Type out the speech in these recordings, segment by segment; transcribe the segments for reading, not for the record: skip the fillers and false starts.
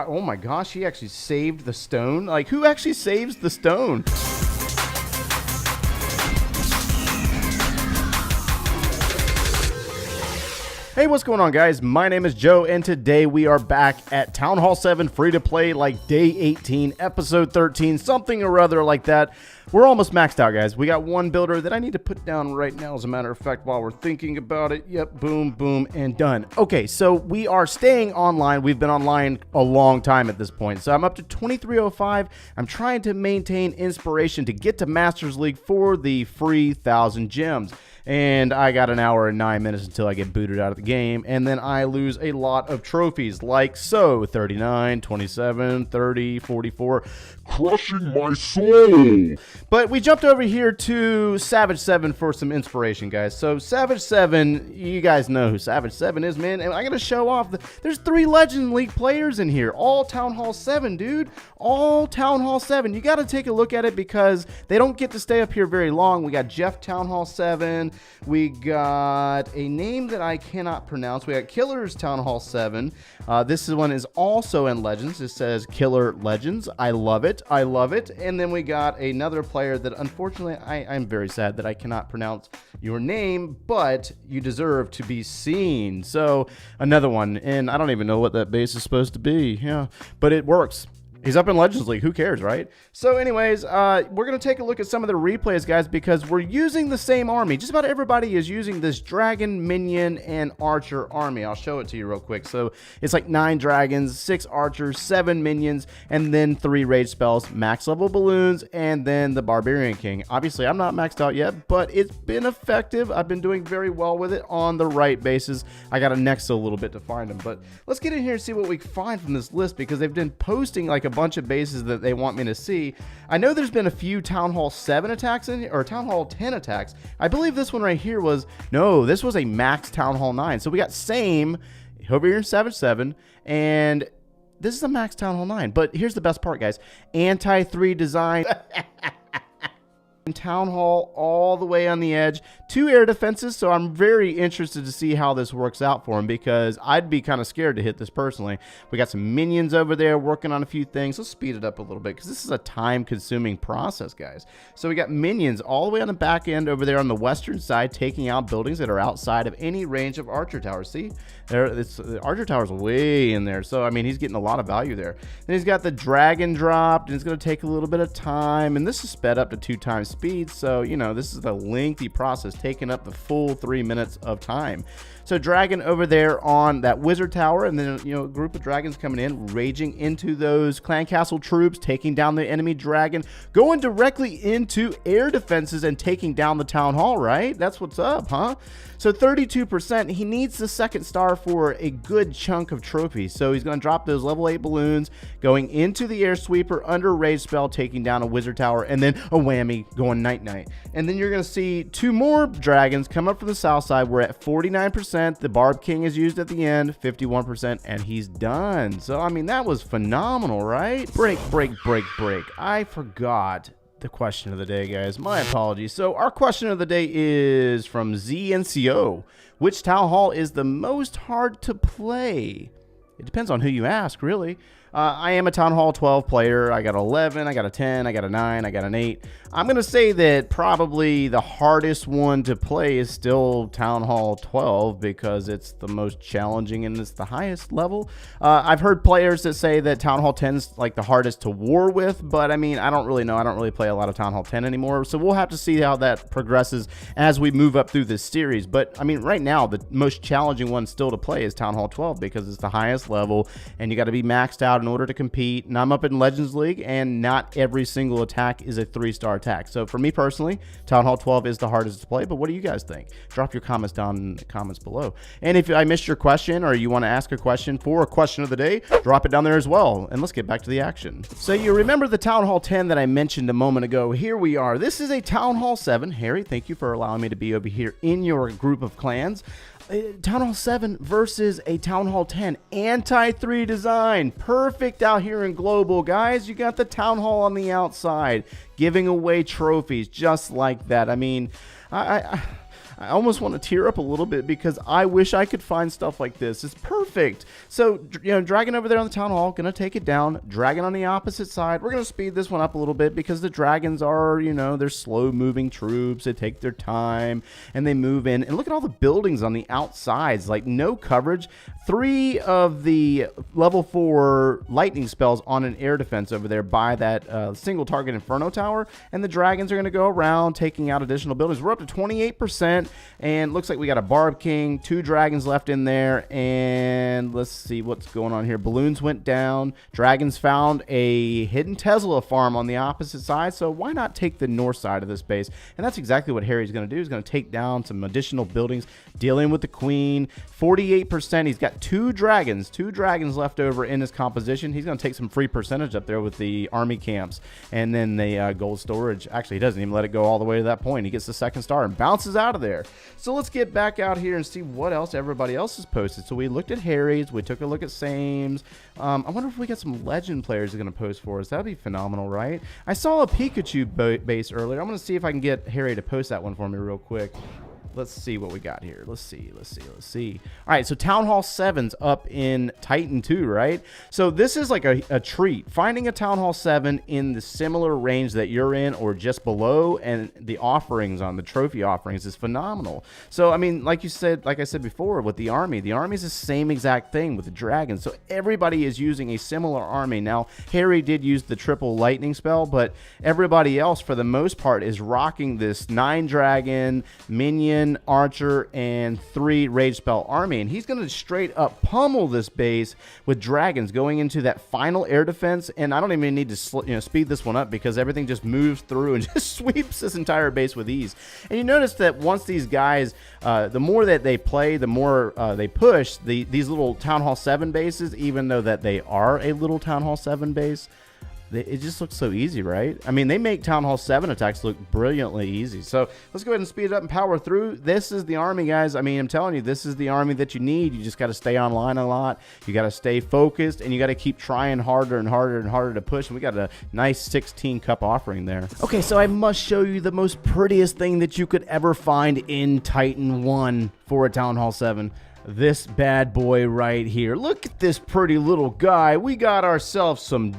Oh my gosh, he actually saved the stone? Like, who actually saves the stone? Hey, what's going on, guys? My name is Joe, and today we are back at Town Hall 7 free to play, like day 18, episode 13, something or other like that. We're almost maxed out, guys. We got one builder that I need to put down right now, as a matter of fact, while we're thinking about it. Yep, boom, boom, and done. Okay, so we are staying online. We've been online a long time at this point. So I'm up to 2305. I'm trying to maintain inspiration to get to Masters League for the free 1,000 gems. And I got an hour and 9 minutes until I get booted out of the game, and then I lose a lot of trophies, like so: 39, 27, 30, 44, crushing my soul. But we jumped over here to Savage 7 for some inspiration, guys. So Savage 7, you guys know who Savage 7 is, man, and I'm gonna show off. There's 3 Legend League players in here, all Town Hall 7, dude, all Town Hall 7. You got to take a look at it because they don't get to stay up here very long. We got Jeff Town Hall 7. We got a name that I cannot pronounce. We got Killer's Town Hall 7. This one is also in Legends. It says Killer Legends. I love it. I love it. And then we got another player that, unfortunately, I'm very sad that I cannot pronounce your name, but you deserve to be seen. So another one, and I don't even know what that base is supposed to be. Yeah, but it works. He's up in Legends League. Who cares, right? So anyways, we're going to take a look at some of the replays, guys, because we're using the same army. Just about everybody is using this Dragon, Minion, and Archer army. I'll show it to you real quick. So it's like 9 Dragons, 6 Archers, 7 Minions, and then 3 Rage Spells, max level Balloons, and then the Barbarian King. Obviously, I'm not maxed out yet, but it's been effective. I've been doing very well with it on the right bases. I got to next a little bit to find them, but let's get in here and see what we can find from this list, because they've been posting like a bunch of bases that they want me to see. I know there's been a few Town Hall 7 attacks in here, or Town Hall 10 attacks. I believe this one right here was, no, this was a max Town Hall 9. So we got same over here in Savage 7, and this is a max Town Hall 9. But here's the best part, guys. Anti-3 design. Town Hall all the way on the edge, 2 air defenses, so I'm very interested to see how this works out for him, because I'd be kind of scared to hit this personally. We got some minions over there working on a few things. Let's speed it up a little bit, because this is a time-consuming process, guys. So we got minions all the way on the back end over there on the western side, taking out buildings that are outside of any range of Archer Towers. See, the Archer Tower's way in there, so I mean, he's getting a lot of value there. Then he's got the Dragon dropped, and it's going to take a little bit of time, and this is sped up to 2 times speed, so you know, this is a lengthy process, taking up the full 3 minutes of time. So Dragon over there on that Wizard Tower, and then, you know, a group of dragons coming in, raging into those Clan Castle troops, taking down the enemy dragon, going directly into air defenses and taking down the Town Hall, right? That's what's up, huh? So 32%, he needs the 2nd star for a good chunk of trophies. So he's going to drop those level 8 balloons, going into the air sweeper, under Rage Spell, taking down a Wizard Tower, and then a whammy, going night-night. And then you're going to see 2 more dragons come up from the south side. We're at 49%. The Barb King is used at the end, 51%, and he's done. So, I mean, that was phenomenal, right? Break. I forgot the question of the day, guys. My apologies. So our question of the day is from ZNCO. Which Town Hall is the most hard to play? It depends on who you ask, really. I am a Town Hall 12 player. I got 11, I got a 10, I got a 9, I got an 8. I'm going to say that probably the hardest one to play is still Town Hall 12, because it's the most challenging and it's the highest level. I've heard players that say that Town Hall 10 is like the hardest to war with, but I mean, I don't really know. I don't really play a lot of Town Hall 10 anymore, so we'll have to see how that progresses as we move up through this series. But I mean, right now, the most challenging one still to play is Town Hall 12, because it's the highest level, and you got to be maxed out in order to compete. And I'm up in Legends League, and not every single attack is a 3-star attack. So for me personally, Town Hall 12 is the hardest to play. But what do you guys think? Drop your comments down in the comments below. And if I missed your question, or you want to ask a question for a question of the day, drop it down there as well. And let's get back to the action. So you remember the Town Hall 10 that I mentioned a moment ago? Here we are. This is a Town Hall 7. Harry, thank you for allowing me to be over here in your group of clans. Town Hall 7 versus a Town Hall 10 anti-3 design. Perfect out here in global, guys. You got the Town Hall on the outside giving away trophies just like that. I mean, I almost want to tear up a little bit because I wish I could find stuff like this. It's perfect. So, dragon over there on the town hall, gonna take it down. Dragon on the opposite side. We're gonna speed this one up a little bit because the dragons are, they're slow moving troops. They take their time and they move in. And look at all the buildings on the outsides, like no coverage. 3 of the level 4 lightning spells on an air defense over there by that single target Inferno Tower, and the dragons are going to go around taking out additional buildings. We're up to 28%, and looks like we got a Barb King, 2 dragons left in there, and let's see what's going on here. Balloons went down. Dragons found a hidden Tesla farm on the opposite side, so why not take the north side of this base? And that's exactly what Harry's going to do. He's going to take down some additional buildings, dealing with the queen. 48%. He's got 2 dragons left over in his composition. He's going to take some free percentage up there with the army camps and then the gold storage. Actually, he doesn't even let it go all the way to that point. He gets the 2nd star and bounces out of there. So let's get back out here and see what else everybody else has posted. So we looked at Harry's. We took a look at Same's. I wonder if we got some legend players that are going to post for us. That'd be phenomenal, right? I saw a Pikachu base earlier. I'm going to see if I can get Harry to post that one for me real quick. Let's see what we got here. Let's see. All right, so Town Hall 7's up in Titan 2, right? So this is like a treat. Finding a Town Hall 7 in the similar range that you're in or just below, and the offerings on the trophy offerings is phenomenal. So, I mean, like I said before, with the army is the same exact thing with the dragons. So everybody is using a similar army. Now, Harry did use the triple lightning spell, but everybody else, for the most part, is rocking this 9 dragon, minion, archer, and 3 rage spell army, and he's going to straight up pummel this base with dragons going into that final air defense. And I don't even need to speed this one up because everything just moves through and just sweeps this entire base with ease. And you notice that once these guys, the more that they play, the more they push these little Town Hall 7 bases, even though that they are a little Town Hall 7 base. It just looks so easy, right? I mean, they make Town Hall 7 attacks look brilliantly easy. So let's go ahead and speed it up and power through. This is the army, guys. I mean, I'm telling you, this is the army that you need. You just got to stay online a lot. You got to stay focused, and you got to keep trying harder and harder and harder to push. And we got a nice 16 cup offering there. Okay, so I must show you the most prettiest thing that you could ever find in Titan 1 for a Town Hall 7. This bad boy right here. Look at this pretty little guy. We got ourselves some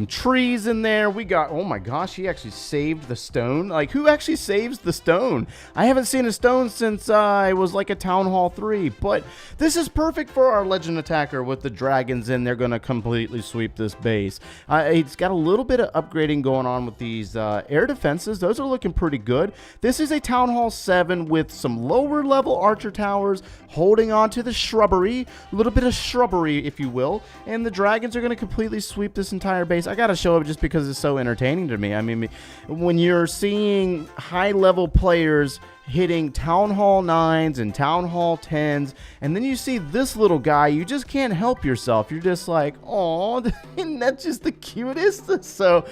trees in there. We got, oh my gosh, he actually saved the stone. Like, who actually saves the stone? I haven't seen a stone since it was like a Town Hall 3. But this is perfect for our legend attacker with the dragons in. They're going to completely sweep this base. It's got a little bit of upgrading going on with these air defenses. Those are looking pretty good. This is a Town Hall 7 with some lower level archer towers holding on to the shrubbery, a little bit of shrubbery, if you will, and the dragons are going to completely sweep this entire base. I got to show it just because it's so entertaining to me. I mean, when you're seeing high-level players hitting Town Hall 9s and Town Hall 10s, and then you see this little guy, you just can't help yourself. You're just like, oh, that's just the cutest. So,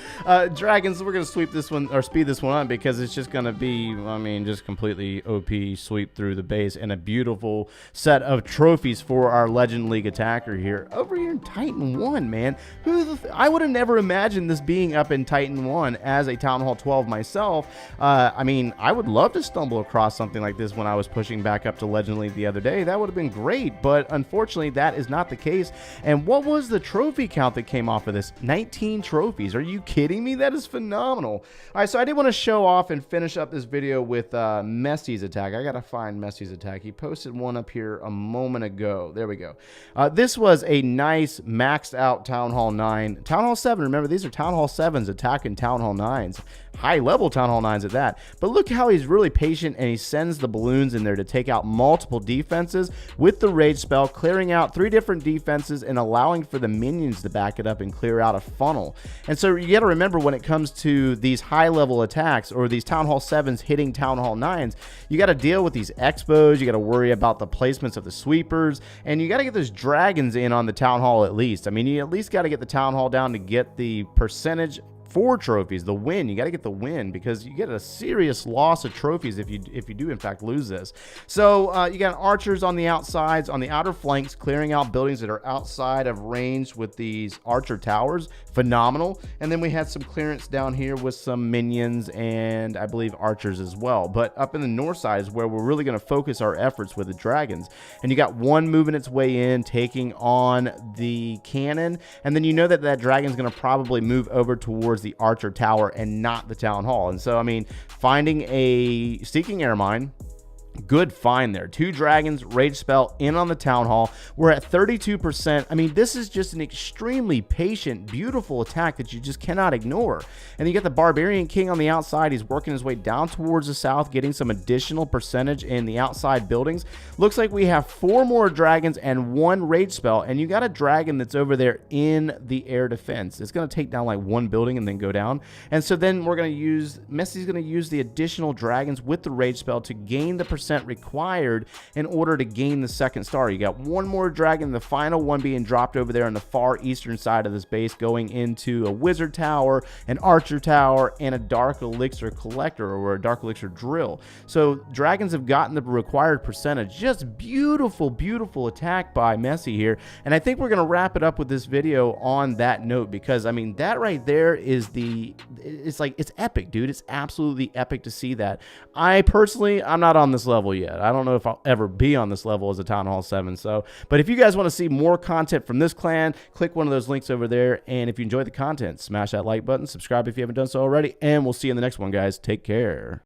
dragons, we're going to sweep this one, or speed this one up, because it's just going to be, I mean, just completely OP sweep through the base, and a beautiful set of trophies for our Legend League attacker here. Over here in Titan 1, man. I would have never imagined this being up in Titan 1 as a Town Hall 12 myself. I mean, I would love to stumble across something like this when I was pushing back up to Legend League the other day. That would have been great, but unfortunately that is not the case. And what was the trophy count that came off of this? 19 trophies. Are you kidding me? That is phenomenal. All right, so I did want to show off and finish up this video with Messis Attack. I gotta find Messis Attack. He posted one up here a moment ago. There we go. This was a nice maxed out Town Hall 9. Town Hall 7, remember, these are Town Hall 7s attacking Town Hall 9s. High level Town Hall 9s at that. But look how he's really patient, and he sends the balloons in there to take out multiple defenses with the rage spell, clearing out 3 different defenses and allowing for the minions to back it up and clear out a funnel. And so you got to remember, when it comes to these high level attacks or these Town Hall 7s hitting Town Hall 9s, you got to deal with these expos, you got to worry about the placements of the sweepers, and you got to get those dragons in on the Town Hall at least. I mean, you at least got to get the Town Hall down to get the percentage 4 trophies. The win, you got to get the win because you get a serious loss of trophies if you do in fact lose this. So you got archers on the outsides, on the outer flanks, clearing out buildings that are outside of range with these archer towers. Phenomenal. And then we had some clearance down here with some minions and I believe archers as well. But up in the north side is where we're really going to focus our efforts with the dragons. And you got one moving its way in, taking on the cannon, and then you know that that dragon's going to probably move over towards the archer tower and not the town hall. And so, I mean, finding a seeking air mine, good find there. 2 dragons, rage spell in on the town hall. We're at 32%. I mean, this is just an extremely patient, beautiful attack that you just cannot ignore. And you get the barbarian king on the outside. He's working his way down towards the south, getting some additional percentage in the outside buildings. Looks like we have 4 more dragons and 1 rage spell, and you got a dragon that's over there in the air defense. It's going to take down like 1 building and then go down. And so then we're going to use, Messi's going to use the additional dragons with the rage spell to gain the percent required in order to gain the 2nd star. You got 1 more dragon, the final one being dropped over there on the far eastern side of this base, going into a wizard tower, an archer tower, and a dark elixir collector or a dark elixir drill. So dragons have gotten the required percentage. Just beautiful, beautiful attack by Messi here. And I think we're going to wrap it up with this video on that note, because I mean, that right there is it's like, it's epic, dude. It's absolutely epic to see that. I personally, I'm not on this level yet. I don't know if I'll ever be on this level as a Town Hall 7. So, but if you guys want to see more content from this clan, click one of those links over there. And if you enjoy the content, smash that like button, subscribe if you haven't done so already, and we'll see you in the next one, guys. Take care.